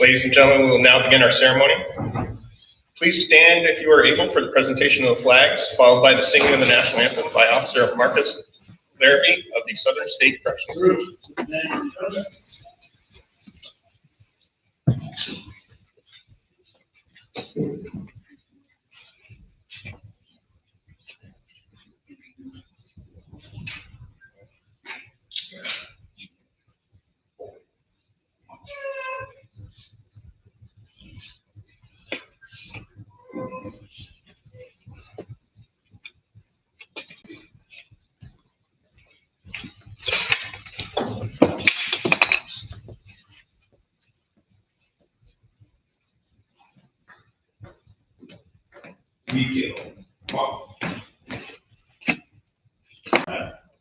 Ladies and gentlemen, we will now begin our ceremony. Please stand if you are able for the presentation of the flags, followed by the singing of the national anthem by Officer Marcus Larrabee of the Southern State Corrections. Detail.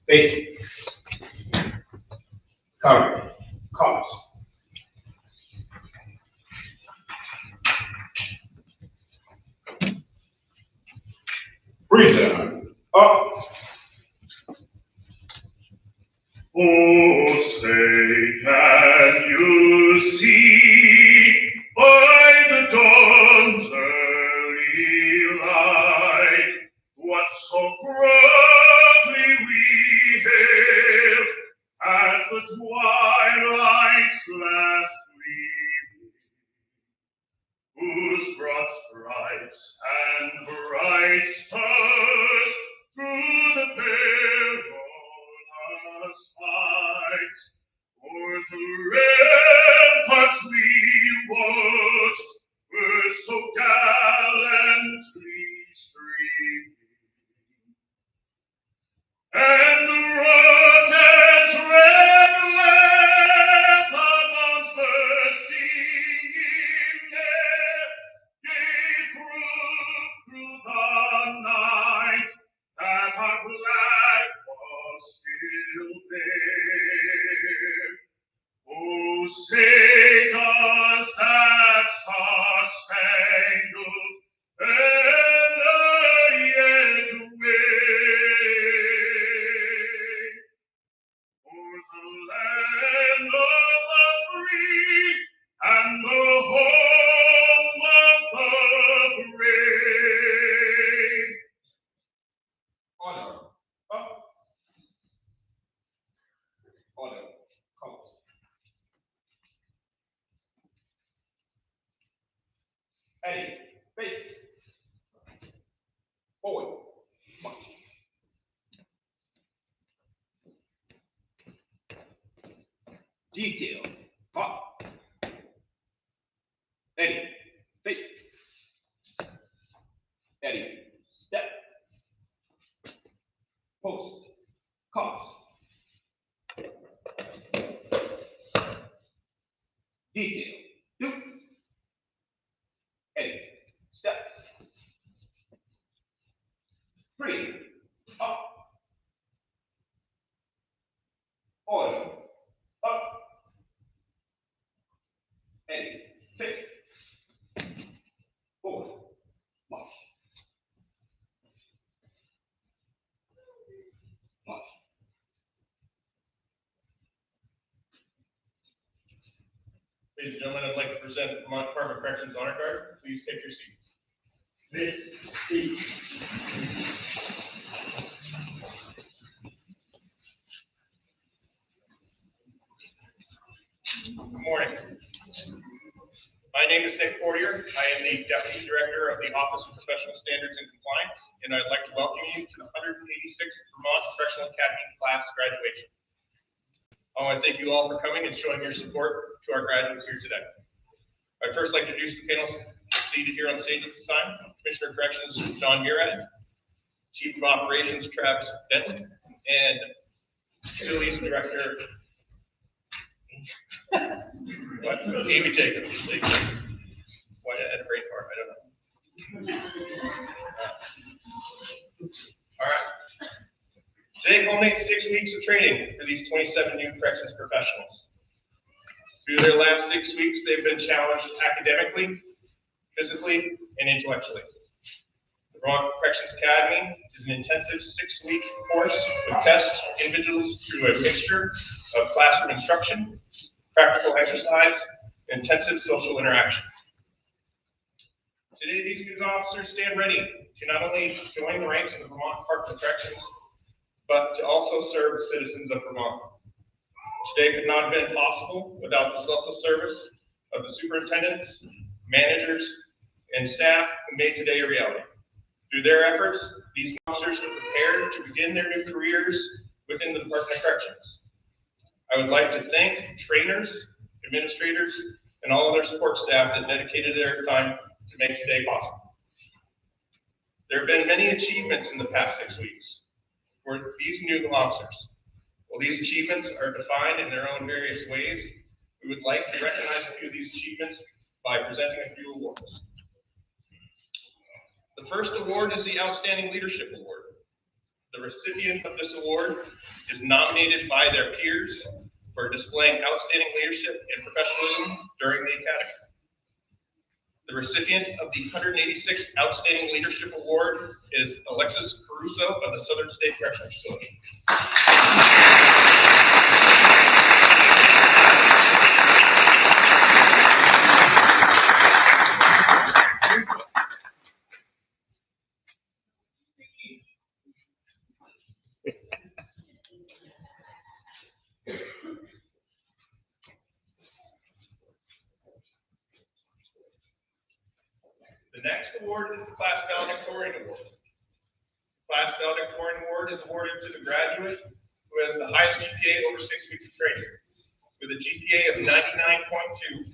Basic. Cover. Cost. Reason. Up. Oh, say, can you see by the dawn's early light what so proudly we hailed at the twilight's last gleaming, whose broad stripes and bright stars through the perilous fights o'er the ramparts we watched were so gallantly streaming, and the rocket's red lamp upon bursting in air gave proof through the night that our flag was still there. Oh, say does that star-spangled banner yet wave o'er the land of the free and the home of the brave? Order. Up. Order. Colors. Eddie. Basic. Forward. March. Detail. Up. Eddie. Basic. Eddie. Step. Post. Cause. Detail. Do. Eddie. Step. Three. Up. Order. Up. Eddie. Fix. Forward. March. March. Ladies and gentlemen, I'd like to present the Vermont Department of Corrections Honor Guard. Please take your seat. Good morning. My name is Nick Fortier. I am the Deputy Director of the Office of Professional Standards and Compliance, and I'd like to welcome you to the 186th Vermont Correctional Academy class graduation. I want to thank you all for coming and showing your support to our graduates here today. I'd first like to introduce the panel seated here on stage at this time. Commissioner of Corrections John Murad, Chief of Operations Travis Bentley, and Facilities Director Amy Jacobs. Why I had a brain fart, I don't know. All right. Today culminates 6 weeks of training for these 27 new corrections professionals. Through their last 6 weeks, they've been challenged academically, physically, and intellectually. The Vermont Corrections Academy is an intensive 6-week course that tests individuals through a mixture of classroom instruction, practical exercise, intensive social interaction. Today, these new officers stand ready to not only join the ranks of the Vermont Department of Corrections, but to also serve the citizens of Vermont. Today could not have been possible without the selfless service of the superintendents, managers, and staff who made today a reality. Through their efforts, these officers were prepared to begin their new careers within the Department of Corrections. I would like to thank trainers, administrators, and all other support staff that dedicated their time to make today possible. There have been many achievements in the past 6 weeks for these new officers. While these achievements are defined in their own various ways, we would like to recognize a few of these achievements by presenting a few awards. The first award is the Outstanding Leadership Award. The recipient of this award is nominated by their peers for displaying outstanding leadership and professionalism during the academy. The recipient of the 186th Outstanding Leadership Award is Alexis Caruso of the Southern State Correctional Facility. The next award is the Class Valedictorian Award. The Class Valedictorian Award is awarded to the graduate who has the highest GPA over 6 weeks of training. With a GPA of 99.2,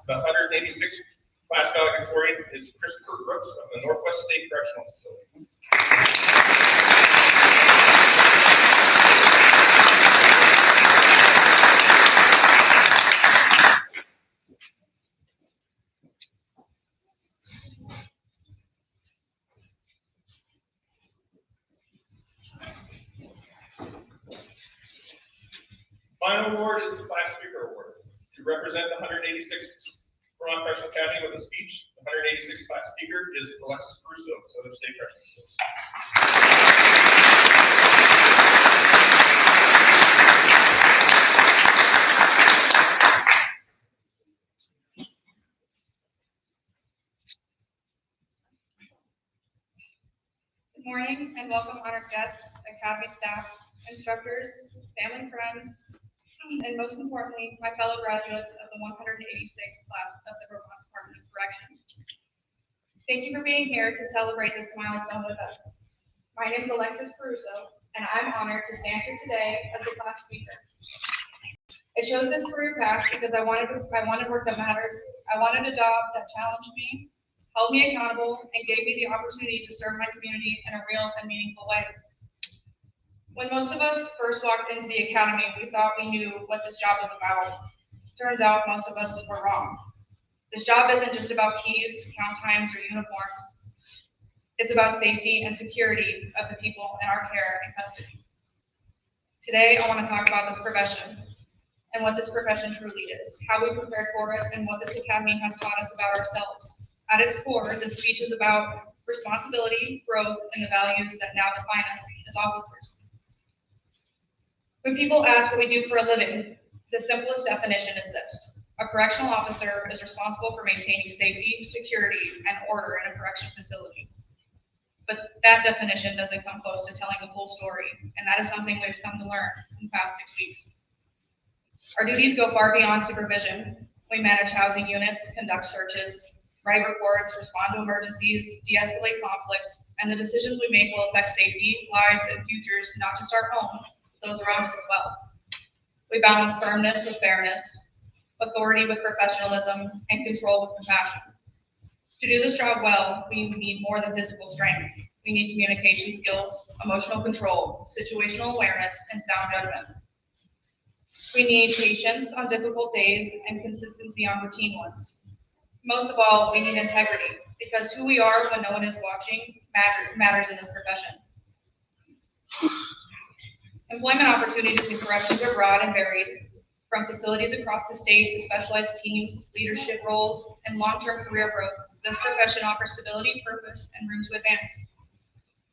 the 186th Class Valedictorian is Christopher Brooks of the Northwest State Correctional Facility. Final award is the Class Speaker Award. To represent the 186th Vermont Correctional Academy with a speech, the 186th Class Speaker is Alexis Caruso of Southern State Correctional. Good morning and welcome honored guests, Academy staff, instructors, family, friends, and most importantly, my fellow graduates of the 186th class of the Vermont Department of Corrections. Thank you for being here to celebrate this milestone with us. My name is Alexis Caruso, and I'm honored to stand here today as the class speaker. I chose this career path because I wanted work that mattered. I wanted a job that challenged me, held me accountable, and gave me the opportunity to serve my community in a real and meaningful way. When most of us first walked into the academy, we thought we knew what this job was about. Turns out most of us were wrong. This job isn't just about keys, count times, or uniforms. It's about safety and security of the people in our care and custody. Today, I want to talk about this profession and what this profession truly is, how we prepared for it, and what this academy has taught us about ourselves. At its core, this speech is about responsibility, growth, and the values that now define us as officers. When people ask what we do for a living, the simplest definition is this: a correctional officer is responsible for maintaining safety, security, and order in a correction facility. But that definition doesn't come close to telling the full story, and that is something we've come to learn in the past 6 weeks. Our duties go far beyond supervision. We manage housing units, conduct searches, write reports, respond to emergencies, de-escalate conflicts, and the decisions we make will affect safety, lives, and futures, not just our own, but those around us as well. We balance firmness with fairness, authority with professionalism, and control with compassion. To do this job well, we need more than physical strength. We need communication skills, emotional control, situational awareness, and sound judgment. We need patience on difficult days and consistency on routine ones. Most of all, we need integrity, because who we are when no one is watching matters in this profession. Employment opportunities in corrections are broad and varied, from facilities across the state to specialized teams, leadership roles, and long-term career growth. This profession offers stability, purpose, and room to advance.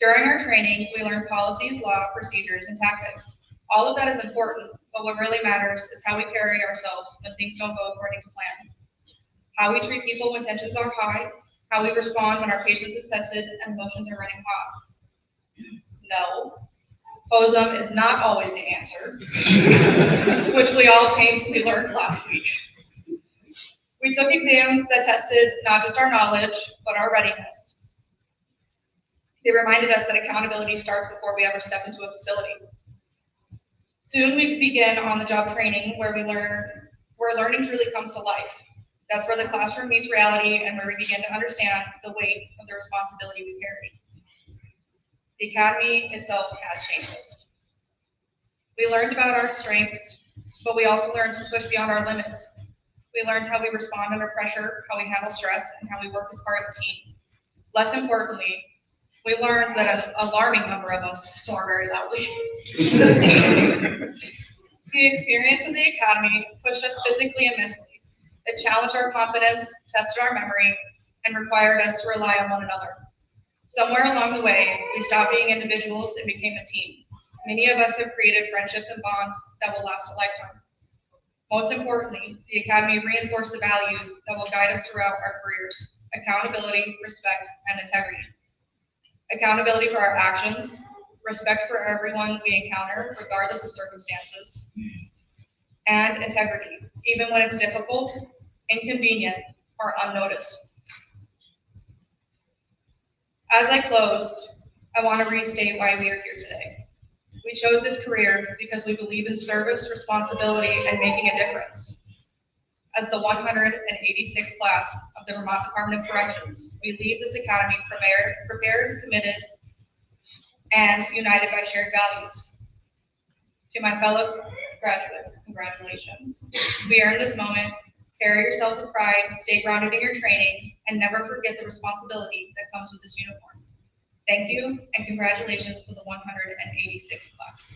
During our training, we learn policies, law, procedures, and tactics. All of that is important, but what really matters is how we carry ourselves when things don't go according to plan. how we treat people when tensions are high, how we respond when our patience is tested and emotions are running hot. No, Ozone is not always the answer, which we all painfully learned last week. We took exams that tested not just our knowledge, but our readiness. They reminded us that accountability starts before we ever step into a facility. Soon we begin on-the-job training where learning truly comes to life. That's where the classroom meets reality and where we begin to understand the weight of the responsibility we carry. The academy itself has changed us. We learned about our strengths, but we also learned to push beyond our limits. We learned how we respond under pressure, how we handle stress, and how we work as part of a team. Less importantly, we learned that an alarming number of us snore very loudly. The experience of the academy pushed us physically and mentally. It challenged our confidence, tested our memory, and required us to rely on one another. Somewhere along the way, we stopped being individuals and became a team. Many of us have created friendships and bonds that will last a lifetime. Most importantly, the academy reinforced the values that will guide us throughout our careers: accountability, respect, and integrity. Accountability for our actions, respect for everyone we encounter, regardless of circumstances, and integrity, even when it's difficult, inconvenient, or unnoticed. As I close, I want to restate why we are here today. We chose this career because we believe in service, responsibility, and making a difference. As the 186th class of the Vermont Department of Corrections, we leave this academy prepared, committed, and united by shared values. To my fellow graduates, congratulations. We earned this moment. Carry yourselves with pride, stay grounded in your training, and never forget the responsibility that comes with this uniform. Thank you, and congratulations to the 186th class.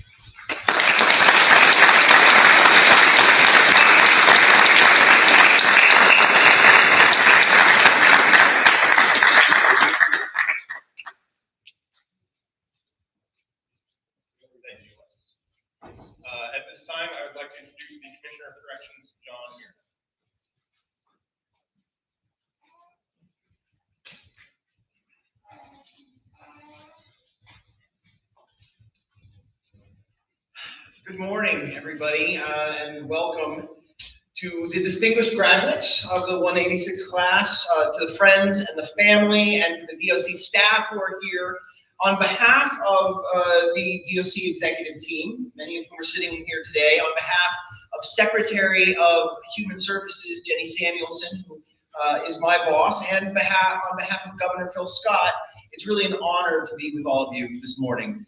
Thank you, Alexis. At this time, I would like to introduce the Commissioner of Corrections, John Muir. Good morning, everybody, and welcome to the distinguished graduates of the 186th class, to the friends and the family, and to the DOC staff who are here. On behalf of the DOC executive team, many of whom are sitting here today, on behalf of Secretary of Human Services, Jenny Samuelson, who is my boss, and on behalf of Governor Phil Scott, it's really an honor to be with all of you this morning.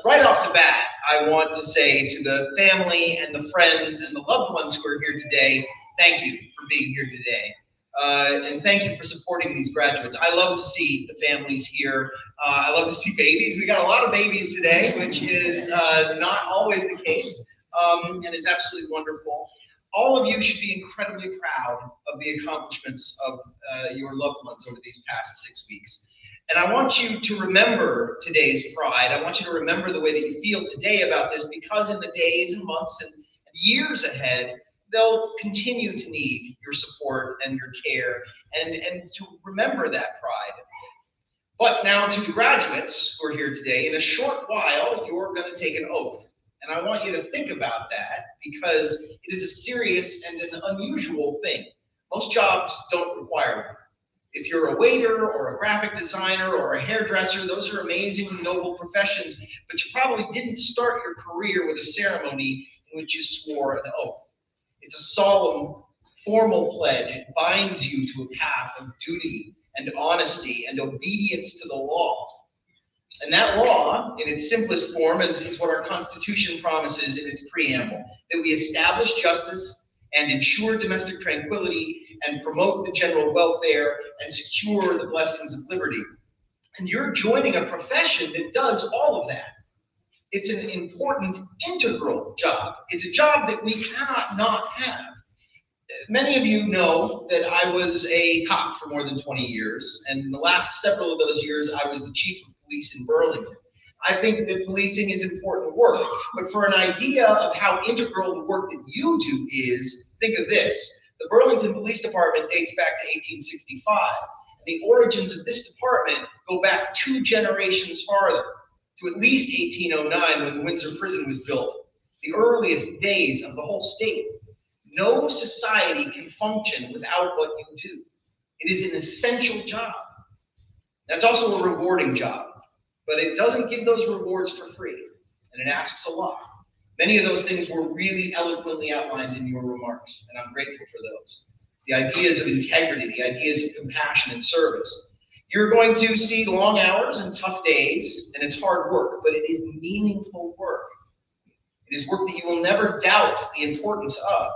Right off the bat, I want to say to the family and the friends and the loved ones who are here today, thank you for being here today. And thank you for supporting these graduates. I love to see the families here. I love to see babies. We got a lot of babies today, which is not always the case, and is absolutely wonderful. All of you should be incredibly proud of the accomplishments of your loved ones over these past 6 weeks. And I want you to remember today's pride. I want you to remember the way that you feel today about this, because in the days and months and years ahead, they'll continue to need your support and your care, and to remember that pride. But now to the graduates who are here today, in a short while, you're going to take an oath. And I want you to think about that, because it is a serious and an unusual thing. Most jobs don't require one. If you're a waiter or a graphic designer or a hairdresser, those are amazing, noble professions, but you probably didn't start your career with a ceremony in which you swore an oath. It's a solemn, formal pledge. It binds you to a path of duty and honesty and obedience to the law. And that law, in its simplest form, is what our Constitution promises in its preamble, that we establish justice and ensure domestic tranquility and promote the general welfare and secure the blessings of liberty. And you're joining a profession that does all of that. It's an important, integral job. It's a job that we cannot not have. Many of you know that I was a cop for more than 20 years, and in the last several of those years, I was the chief of police in Burlington. I think that policing is important work, but for an idea of how integral the work that you do is, think of this. The Burlington Police Department dates back to 1865. The origins of this department go back 2 generations farther, to at least 1809 when the Windsor Prison was built, the earliest days of the whole state. No society can function without what you do. It is an essential job. That's also a rewarding job, but it doesn't give those rewards for free, and it asks a lot. Many of those things were really eloquently outlined in your remarks, and I'm grateful for those. The ideas of integrity, the ideas of compassion and service. You're going to see long hours and tough days, and it's hard work, but it is meaningful work. It is work that you will never doubt the importance of.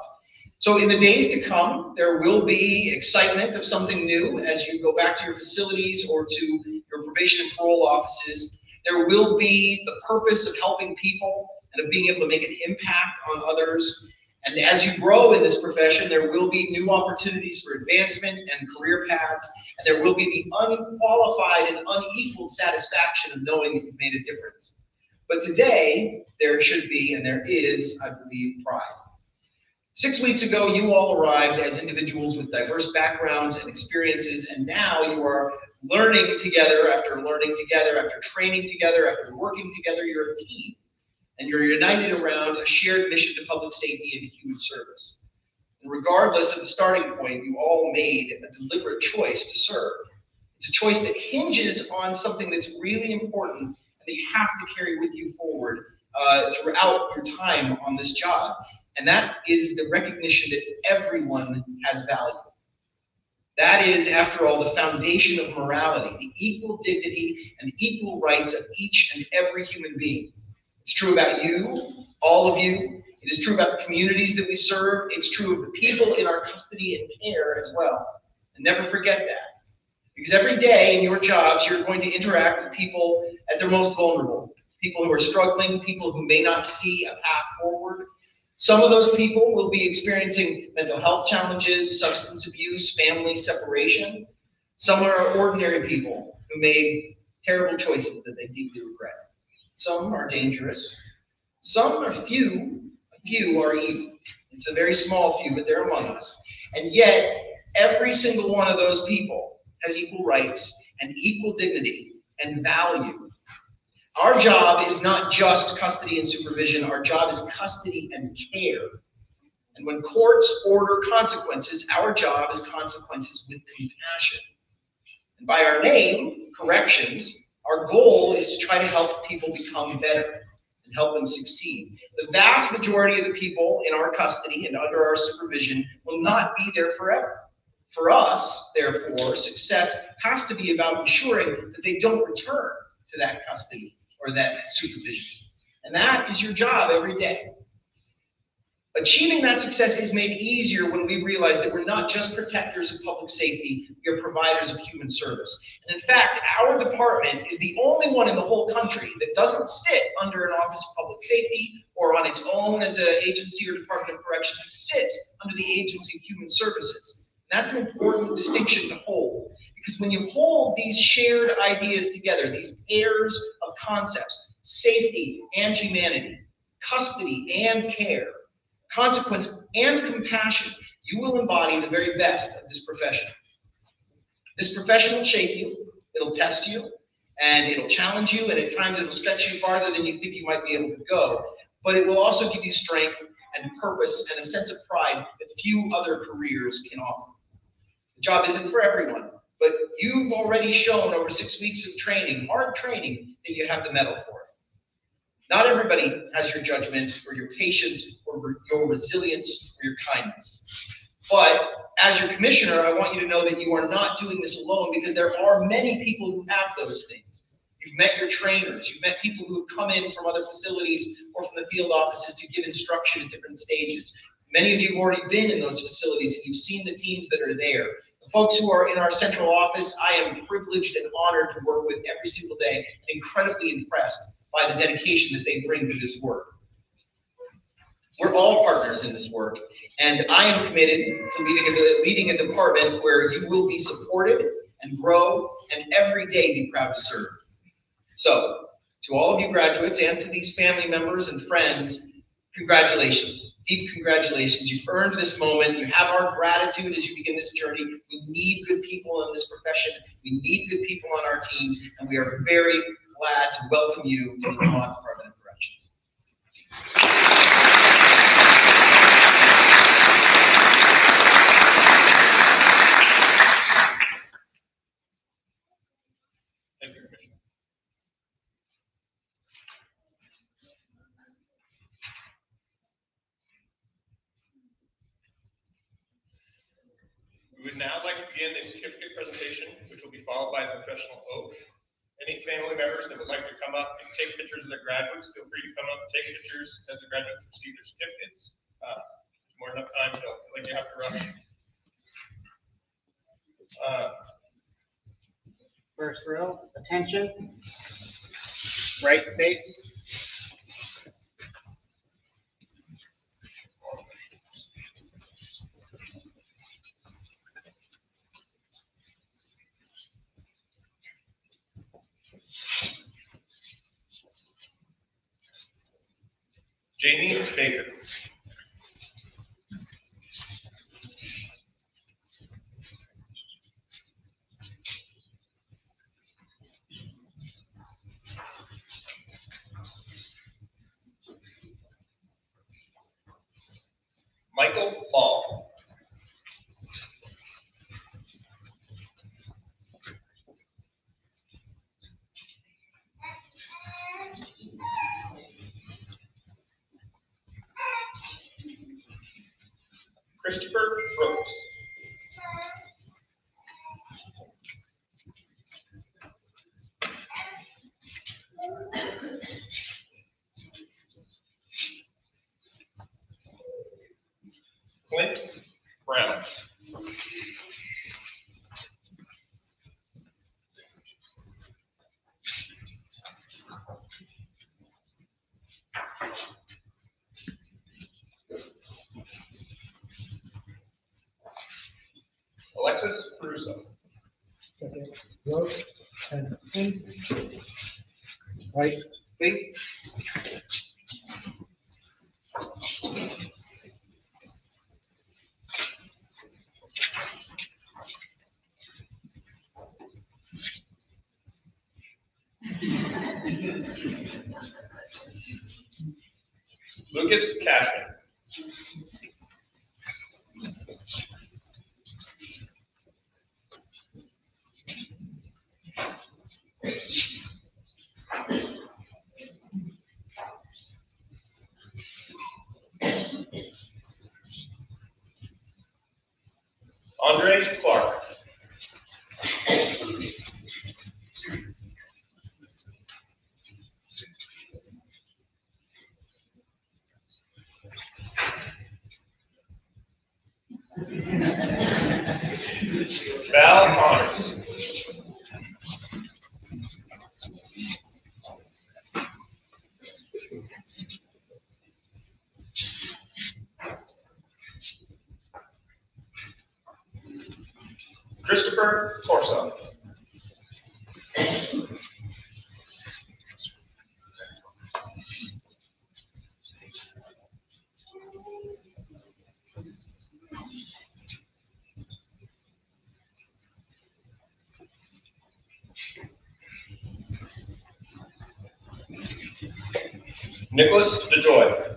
So in the days to come, there will be excitement of something new as you go back to your facilities or to your probation and parole offices. There will be the purpose of helping people and of being able to make an impact on others. And as you grow in this profession, there will be new opportunities for advancement and career paths, and there will be the unqualified and unequaled satisfaction of knowing that you've made a difference. But today, there should be, and there is, I believe, pride. 6 weeks ago, you all arrived as individuals with diverse backgrounds and experiences, and now you are learning together, after training together, after working together. You're a team. And you're united around a shared mission to public safety and human service. And regardless of the starting point, you all made a deliberate choice to serve. It's a choice that hinges on something that's really important and that you have to carry with you forward throughout your time on this job. And that is the recognition that everyone has value. That is, after all, the foundation of morality, the equal dignity and equal rights of each and every human being. It's true about you, all of you. It is true about the communities that we serve. It's true of the people in our custody and care as well. And never forget that. Because every day in your jobs, you're going to interact with people at their most vulnerable. People who are struggling, people who may not see a path forward. Some of those people will be experiencing mental health challenges, substance abuse, family separation. Some are ordinary people who made terrible choices that they deeply regret. Some are dangerous. Some are few. A few are evil. It's a very small few, but they're among us. And yet, every single one of those people has equal rights and equal dignity and value. Our job is not just custody and supervision. Our job is custody and care. And when courts order consequences, our job is consequences with compassion. And by our name, corrections, our goal is to try to help people become better and help them succeed. The vast majority of the people in our custody and under our supervision will not be there forever. For us, therefore, success has to be about ensuring that they don't return to that custody or that supervision. And that is your job every day. Achieving that success is made easier when we realize that we're not just protectors of public safety, we are providers of human service. And in fact, our department is the only one in the whole country that doesn't sit under an Office of Public Safety or on its own as an agency or Department of Corrections. It sits under the Agency of Human Services. And that's an important distinction to hold, because when you hold these shared ideas together, these pairs of concepts, safety and humanity, custody and care, consequence and compassion, you will embody the very best of this profession. This profession will shape you, it'll test you, and it'll challenge you, and at times it'll stretch you farther than you think you might be able to go, but it will also give you strength and purpose and a sense of pride that few other careers can offer. The job isn't for everyone, but you've already shown over 6 weeks of training, hard training, that you have the mettle for it. Not everybody has your judgment or your patience or your resilience or your kindness. But as your commissioner, I want you to know that you are not doing this alone, because there are many people who have those things. You've met your trainers. You've met people who have come in from other facilities or from the field offices to give instruction at different stages. Many of you have already been in those facilities and you've seen the teams that are there. The folks who are in our central office, I am privileged and honored to work with every single day, and incredibly impressed by the dedication that they bring to this work. We're all partners in this work, and I am committed to leading a department where you will be supported and grow and every day be proud to serve. So, to all of you graduates and to these family members and friends, Congratulations, deep congratulations. You've earned this moment. You have our gratitude as you begin this journey. We need good people in this profession. We need good people on our teams, and we are very glad to welcome you to the Vermont Department of Corrections. Thank you, Commissioner. We would now like to begin the certificate presentation, which will be followed by the professional oath. Any family members that would like to come up and take pictures of their graduates, feel free to come up and take pictures as the graduates receive their certificates. There's more than enough time, don't feel like you have to rush. First row, attention. Right face. Jamie Baker. Michael Ball. Christopher Brooks. Clint Brown. Alexis Caruso. Second row, and right face. Lucas Cashman. Andre Clark. Val Connors. Christopher Corso. Nicholas DeJoy.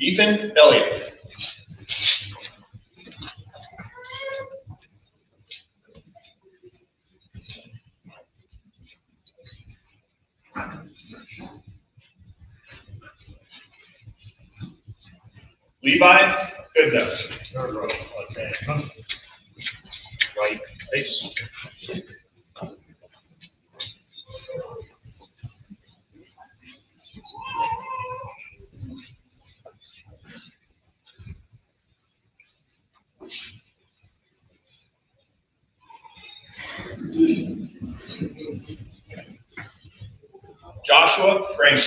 Ethan Elliott. Levi Goodness. Third row, okay. Right face. Joshua Cramer.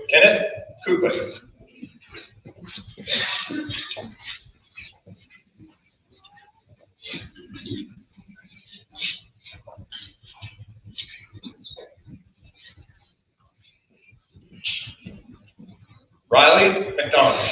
Kenneth Kupitz. Riley McDonald.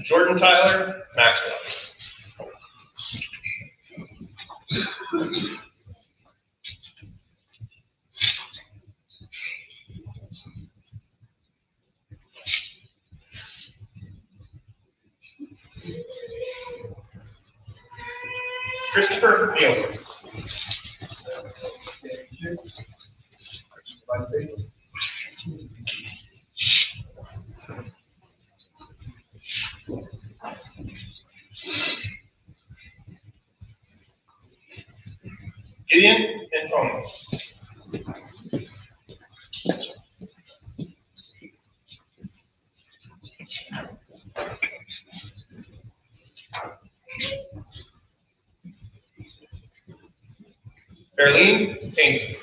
Jordan Tyler Maxwell. Christopher Nielsen. Gideon Antonio. Darlene Painter.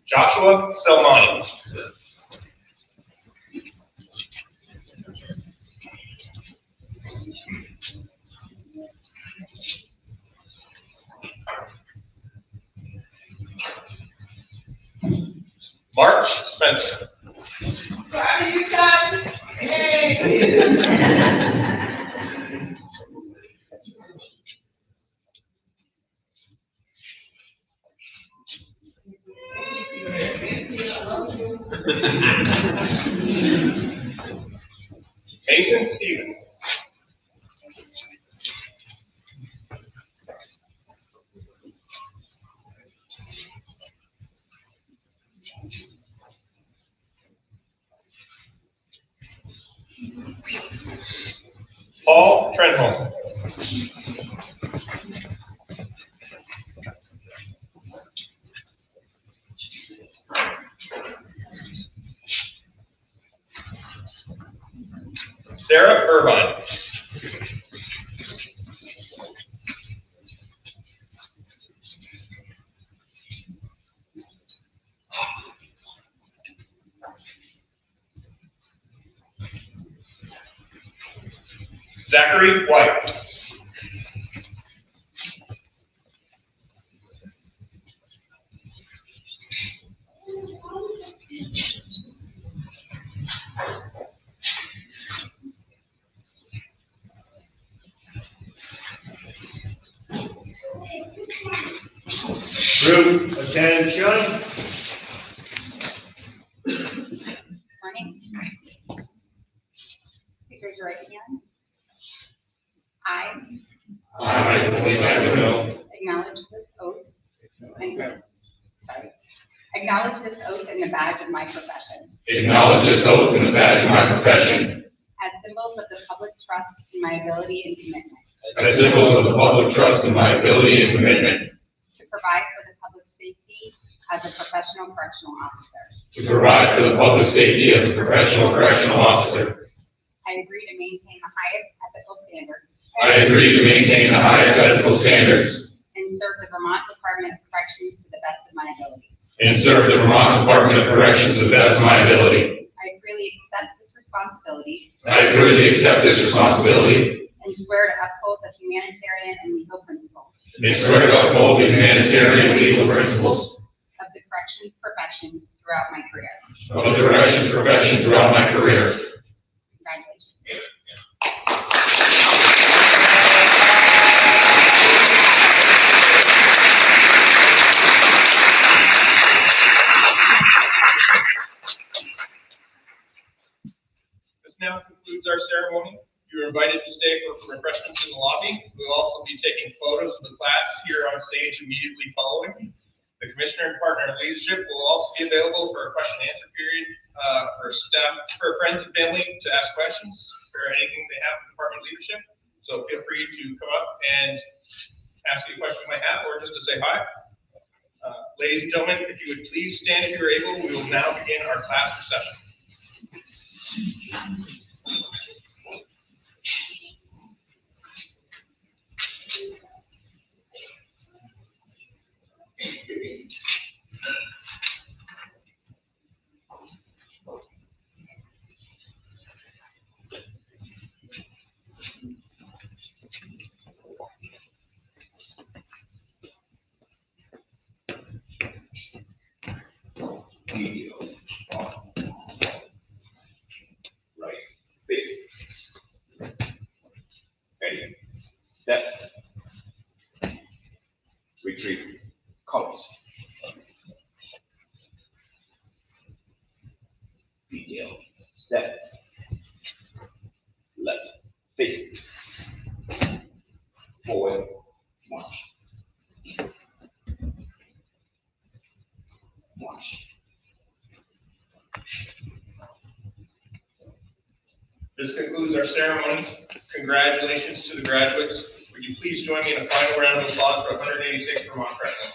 Joshua Selmani. Mark Spencer. Proud of you guys. Hey. Mason Stevens. Paul Trenholm. Sarah Irvine. Zachary White. Group, attention. Morning. Please raise your right hand. I I, Willie McEnroe, acknowledge this oath. Acknowledge this oath in the badge of my profession. acknowledge this oath in the badge of my profession As symbols of the public trust in my ability and commitment. as symbols of the public trust in my ability and commitment To provide for the public safety as a professional correctional officer. to provide for the public safety as a professional correctional officer. I agree to maintain the highest ethical standards. I agree to maintain the highest ethical standards And serve the Vermont Department of Corrections to the best of my ability. and serve the Vermont Department of Corrections to the best of my ability. I freely accept this responsibility. I freely accept this responsibility And swear to uphold the humanitarian and legal principles. and swear to uphold the humanitarian and legal principles Of the corrections profession throughout my career. of the corrections profession throughout my career. Congratulations. This now concludes our ceremony. You are invited to stay for refreshments in the lobby. We'll also be taking photos of the class here on stage immediately following. The commissioner and partner leadership will also be available for a question and answer period for staff, for friends and family to ask questions for anything they have in department leadership. So feel free to come up and ask any question you might have, or just to say hi. Ladies and gentlemen, if you would please stand if you are able, we will now begin our class session. Video on. Right face. Ready, step. Retreat, colors. Detail, step. Left, face. Forward, march. March. This concludes our ceremony. Congratulations to the graduates. Would you please join me in a final round of applause for 186 Vermont freshmen?